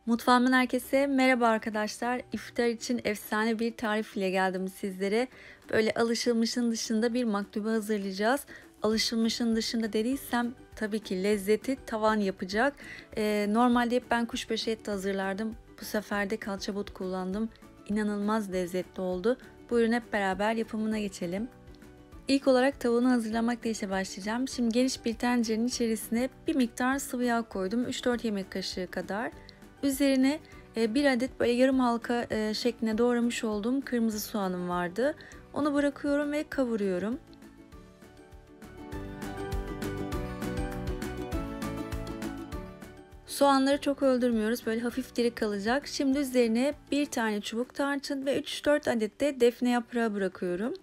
Mutfağımdan herkese merhaba arkadaşlar. İftar için efsane bir tarif ile geldim sizlere. Böyle alışılmışın dışında bir maklube hazırlayacağız. Alışılmışın dışında dediysem tabii ki lezzeti tavan yapacak. Normalde hep ben kuşbaşı eti hazırlardım. Bu sefer de kalça but kullandım. İnanılmaz lezzetli oldu. Buyurun hep beraber yapımına geçelim. İlk olarak tavuğunu hazırlamakla işe başlayacağım. Şimdi geniş bir tencerenin içerisine bir miktar sıvı yağ koydum. 3-4 yemek kaşığı kadar. Üzerine bir adet böyle yarım halka şeklinde doğramış olduğum kırmızı soğanım vardı. Onu bırakıyorum ve kavuruyorum. Soğanları çok öldürmüyoruz. Böyle hafif diri kalacak. Şimdi üzerine bir tane çubuk tarçın ve 3-4 adet de defne yaprağı bırakıyorum.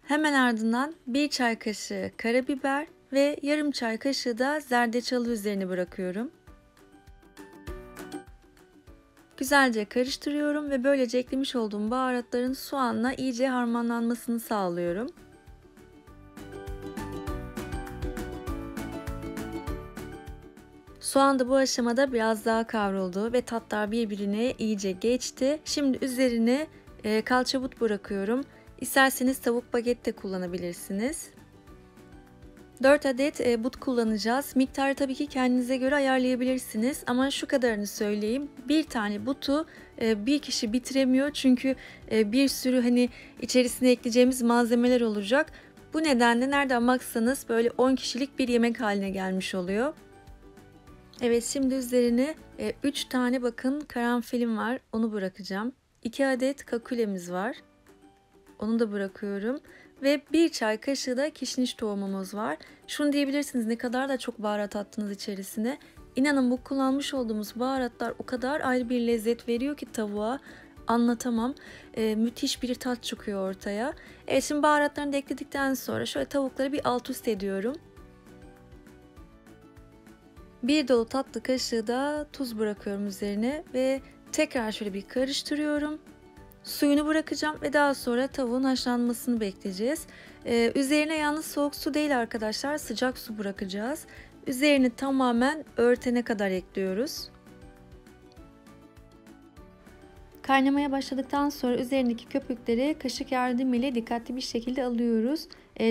Hemen ardından bir çay kaşığı karabiber ve yarım çay kaşığı da zerdeçalı üzerine bırakıyorum. Güzelce karıştırıyorum ve böylece eklemiş olduğum baharatların soğanla iyice harmanlanmasını sağlıyorum. Soğan da bu aşamada biraz daha kavruldu ve tatlar birbirine iyice geçti. Şimdi üzerine kalça but bırakıyorum. İsterseniz tavuk baget de kullanabilirsiniz. 4 adet but kullanacağız. Miktarı tabii ki kendinize göre ayarlayabilirsiniz. Ama şu kadarını söyleyeyim. Bir tane butu bir kişi bitiremiyor. Çünkü bir sürü içerisine ekleyeceğimiz malzemeler olacak. Bu nedenle nereden baksanız böyle 10 kişilik bir yemek haline gelmiş oluyor. Evet, şimdi üzerine 3 tane bakın karanfilim var. Onu bırakacağım. 2 adet kakulemiz var. Onu da bırakıyorum. Ve bir çay kaşığı da kişniş tohumumuz var. Şunu diyebilirsiniz, ne kadar da çok baharat attınız içerisine. İnanın bu kullanmış olduğumuz baharatlar o kadar ayrı bir lezzet veriyor ki tavuğa, anlatamam. Müthiş bir tat çıkıyor ortaya. Evet, şimdi baharatlarını da ekledikten sonra şöyle tavukları bir alt üst ediyorum. Bir dolu tatlı kaşığı da tuz bırakıyorum üzerine ve tekrar şöyle bir karıştırıyorum. Suyunu bırakacağım ve daha sonra tavuğun haşlanmasını bekleyeceğiz. Üzerine yalnız soğuk su değil arkadaşlar, sıcak su bırakacağız. Üzerini tamamen örtene kadar ekliyoruz. Kaynamaya başladıktan sonra üzerindeki köpükleri kaşık yardımıyla dikkatli bir şekilde alıyoruz.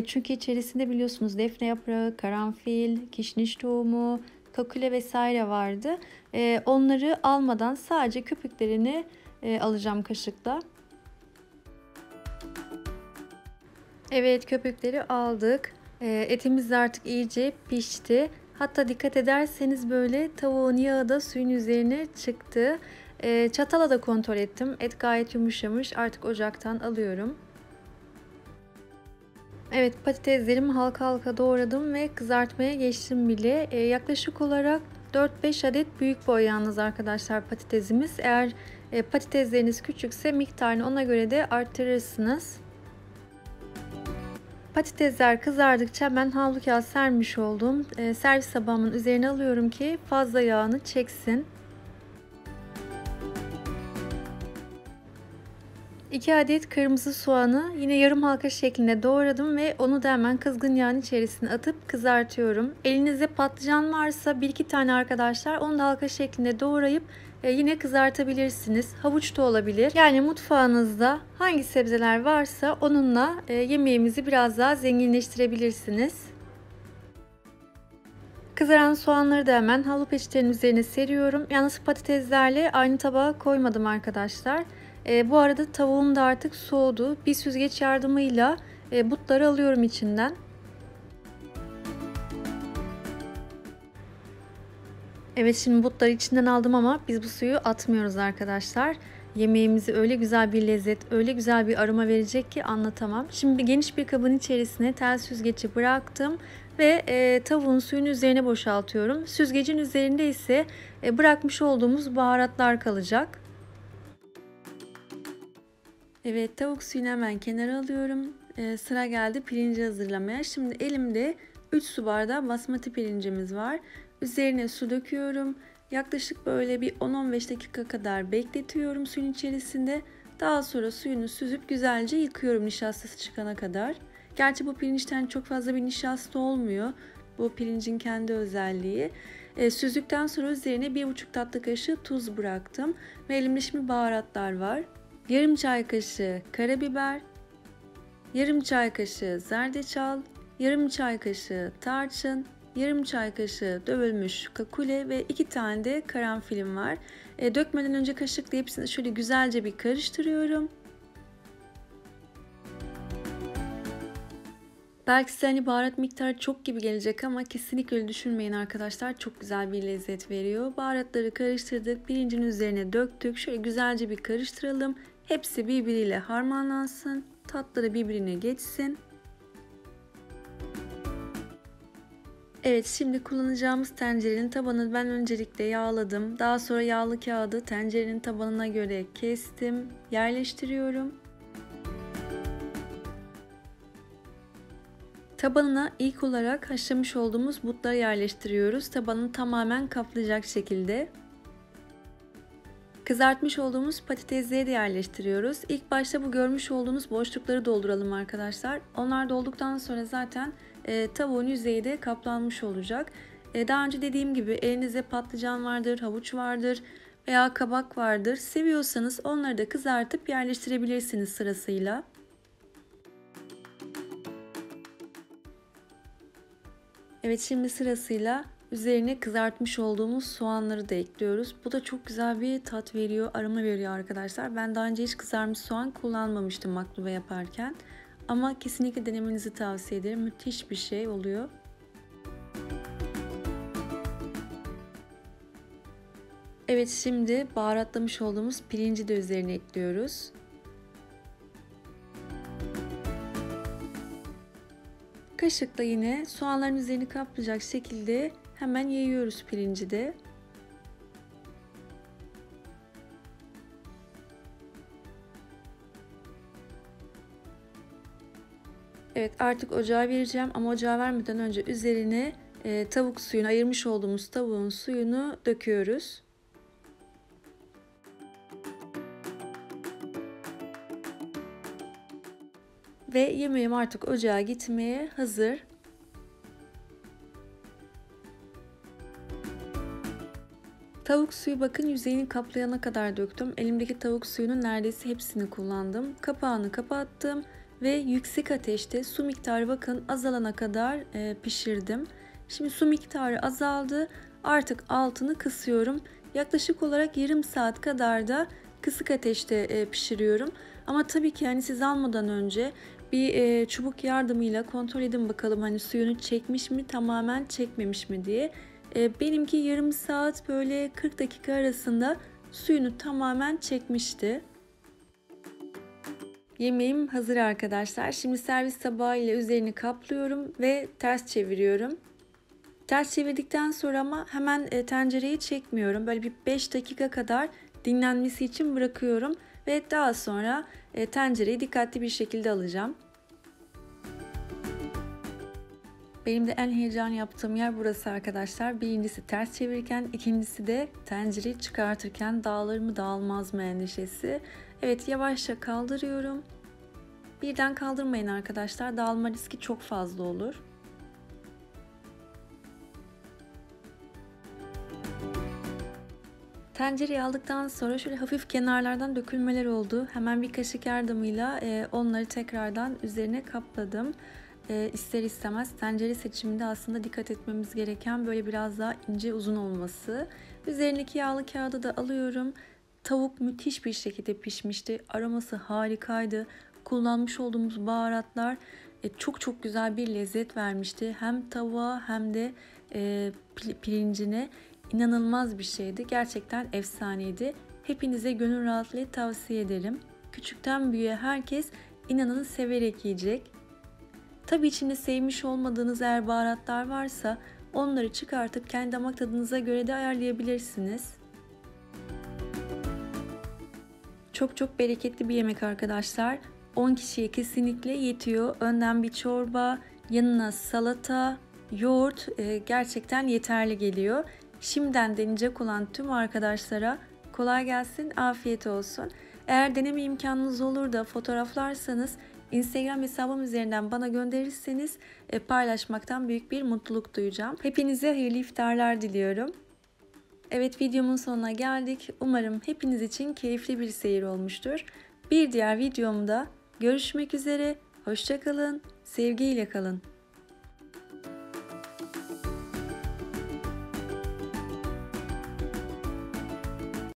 Çünkü içerisinde biliyorsunuz defne yaprağı, karanfil, kişniş tohumu, kakule vesaire vardı. Onları almadan sadece köpüklerini alacağım kaşıkla. Evet, köpükleri aldık. Etimiz de artık iyice pişti. Hatta dikkat ederseniz böyle tavuğun yağı da suyun üzerine çıktı. Çatala da kontrol ettim. Et gayet yumuşamış. Artık ocaktan alıyorum. Evet, patateslerimi halka halka doğradım ve kızartmaya geçtim bile. Yaklaşık olarak 4-5 adet büyük boy yalnız arkadaşlar patatesimiz. Eğer patatesleriniz küçükse miktarını ona göre de arttırırsınız. Patatesler kızardıkça ben havlu kağıt sermiş olduğum servis tabağımın üzerine alıyorum ki fazla yağını çeksin. 2 adet kırmızı soğanı yine yarım halka şeklinde doğradım ve onu da hemen kızgın yağın içerisine atıp kızartıyorum. Elinizde patlıcan varsa 1-2 tane arkadaşlar onu da halka şeklinde doğrayıp yine kızartabilirsiniz. Havuç da olabilir. Yani mutfağınızda hangi sebzeler varsa onunla yemeğimizi biraz daha zenginleştirebilirsiniz. Kızaran soğanları da hemen havlu peçetenin üzerine seriyorum. Yalnız patateslerle aynı tabağa koymadım arkadaşlar. Bu arada tavuğum da artık soğudu. Bir süzgeç yardımıyla butları alıyorum içinden. Evet, şimdi butları içinden aldım ama biz bu suyu atmıyoruz arkadaşlar. Yemeğimizi öyle güzel bir lezzet, öyle güzel bir aroma verecek ki anlatamam. Şimdi geniş bir kabın içerisine tel süzgeci bıraktım ve tavuğun suyunu üzerine boşaltıyorum. Süzgecin üzerinde ise bırakmış olduğumuz baharatlar kalacak. Evet, tavuk suyunu hemen kenara alıyorum. Sıra geldi pirinci hazırlamaya. Şimdi elimde 3 su bardağı basmati pirincimiz var. Üzerine su döküyorum. Yaklaşık böyle bir 10-15 dakika kadar bekletiyorum suyun içerisinde. Daha sonra suyunu süzüp güzelce yıkıyorum nişastası çıkana kadar. Gerçi bu pirinçten çok fazla bir nişasta olmuyor. Bu pirincin kendi özelliği. Süzdükten sonra üzerine 1,5 tatlı kaşığı tuz bıraktım. Ve elimde şimdi baharatlar var. Yarım çay kaşığı karabiber, yarım çay kaşığı zerdeçal, yarım çay kaşığı tarçın, yarım çay kaşığı dövülmüş kakule ve 2 tane de karanfilim var. Dökmeden önce kaşıkla hepsini şöyle güzelce bir karıştırıyorum. Belki size hani baharat miktarı çok gibi gelecek ama kesinlikle öyle düşünmeyin arkadaşlar. Çok güzel bir lezzet veriyor. Baharatları karıştırdık. Pirincin üzerine döktük. Şöyle güzelce bir karıştıralım. Hepsi birbiriyle harmanlansın. Tatları birbirine geçsin. Evet, şimdi kullanacağımız tencerenin tabanını ben öncelikle yağladım. Daha sonra yağlı kağıdı tencerenin tabanına göre kestim. Yerleştiriyorum. Tabanına ilk olarak haşlamış olduğumuz butları yerleştiriyoruz. Tabanını tamamen kaplayacak şekilde. Kızartmış olduğumuz patatesleri de yerleştiriyoruz. İlk başta bu görmüş olduğunuz boşlukları dolduralım arkadaşlar. Onlar dolduktan sonra zaten tavuğun yüzeyi de kaplanmış olacak. Daha önce dediğim gibi elinizde patlıcan vardır, havuç vardır veya kabak vardır. Seviyorsanız onları da kızartıp yerleştirebilirsiniz sırasıyla. Evet, şimdi sırasıyla üzerine kızartmış olduğumuz soğanları da ekliyoruz. Bu da çok güzel bir tat veriyor, aroma veriyor arkadaşlar. Ben daha önce hiç kızarmış soğan kullanmamıştım maklube yaparken. Ama kesinlikle denemenizi tavsiye ederim. Müthiş bir şey oluyor. Evet, şimdi baharatlamış olduğumuz pirinci de üzerine ekliyoruz. Kaşıkla yine soğanların üzerini kaplayacak şekilde hemen yayıyoruz pirinci de. Evet, artık ocağa vereceğim ama ocağa vermeden önce üzerine tavuk suyunu, ayırmış olduğumuz tavuğun suyunu döküyoruz. Ve yemeğim artık ocağa gitmeye hazır. Tavuk suyu bakın yüzeyini kaplayana kadar döktüm. Elimdeki tavuk suyunun neredeyse hepsini kullandım. Kapağını kapattım ve yüksek ateşte su miktarı bakın azalana kadar pişirdim. Şimdi su miktarı azaldı. Artık altını kısıyorum. Yaklaşık olarak yarım saat kadar da kısık ateşte pişiriyorum. Ama tabii ki yani siz almadan önce bir çubuk yardımıyla kontrol edin bakalım hani suyunu çekmiş mi, tamamen çekmemiş mi diye. Benimki yarım saat böyle 40 dakika arasında suyunu tamamen çekmişti. Yemeğim hazır arkadaşlar. Şimdi servis tabağı ile üzerini kaplıyorum ve ters çeviriyorum. Ters çevirdikten sonra ama hemen tencereyi çekmiyorum. Böyle bir 5 dakika kadar dinlenmesi için bırakıyorum ve daha sonra tencereyi dikkatli bir şekilde alacağım. Benim de en heyecan yaptığım yer burası arkadaşlar. Birincisi ters çevirirken, ikincisi de tencereyi çıkartırken dağılır mı dağılmaz mı endişesi. Evet, yavaşça kaldırıyorum. Birden kaldırmayın arkadaşlar. Dağılma riski çok fazla olur. Tencereyi aldıktan sonra şöyle hafif kenarlardan dökülmeler oldu. Hemen bir kaşık yardımıyla onları tekrardan üzerine kapladım. İster istemez tencere seçiminde aslında dikkat etmemiz gereken böyle biraz daha ince uzun olması. Üzerindeki yağlı kağıdı da alıyorum. Tavuk müthiş bir şekilde pişmişti. Aroması harikaydı. Kullanmış olduğumuz baharatlar çok çok güzel bir lezzet vermişti. Hem tavuğa hem de pirincine inanılmaz bir şeydi. Gerçekten efsaneydi. Hepinize gönül rahatlığıyla tavsiye ederim. Küçükten büyüğe herkes inanın severek yiyecek. Tabii içinde sevmiş olmadığınız eğer baharatlar varsa onları çıkartıp kendi damak tadınıza göre de ayarlayabilirsiniz. Çok çok bereketli bir yemek arkadaşlar. 10 kişiye kesinlikle yetiyor. Önden bir çorba, yanına salata, yoğurt gerçekten yeterli geliyor. Şimdiden deneyecek olan tüm arkadaşlara kolay gelsin, afiyet olsun. Eğer deneme imkanınız olur da fotoğraflarsanız Instagram hesabım üzerinden bana gönderirseniz paylaşmaktan büyük bir mutluluk duyacağım. Hepinize hayırlı iftarlar diliyorum. Evet, videomun sonuna geldik. Umarım hepiniz için keyifli bir seyir olmuştur. Bir diğer videomda görüşmek üzere. Hoşça kalın, sevgiyle kalın.